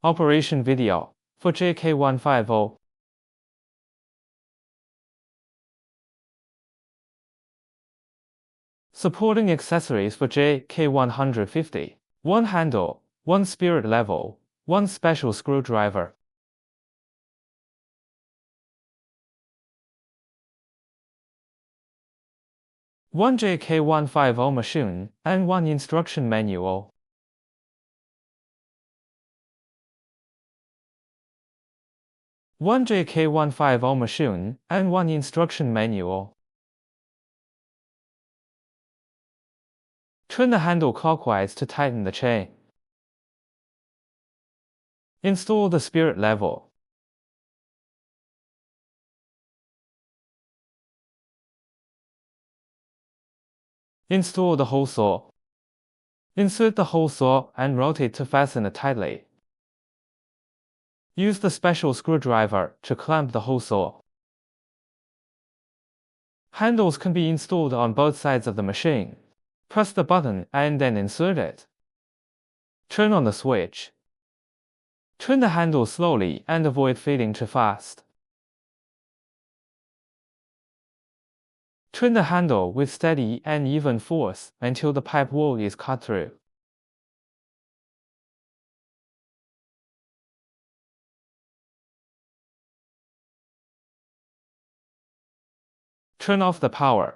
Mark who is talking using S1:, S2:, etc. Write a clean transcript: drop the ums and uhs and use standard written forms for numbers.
S1: Operation video for JK150. Supporting accessories for JK150. 1 handle, 1 spirit level, 1 special screwdriver. One JK150 machine and 1 instruction manual. One JK150 machine and 1 instruction manual. Turn the handle clockwise to tighten the chain. Install the spirit level. Install the hole saw. Insert the hole saw and rotate to fasten it tightly. Use the special screwdriver to clamp the hole saw. Handles can be installed on both sides of the machine. Press the button and then insert it. Turn on the switch. Turn the handle slowly and avoid fading too fast. Turn the handle with steady and even force until the pipe wall is cut through. Turn off the power.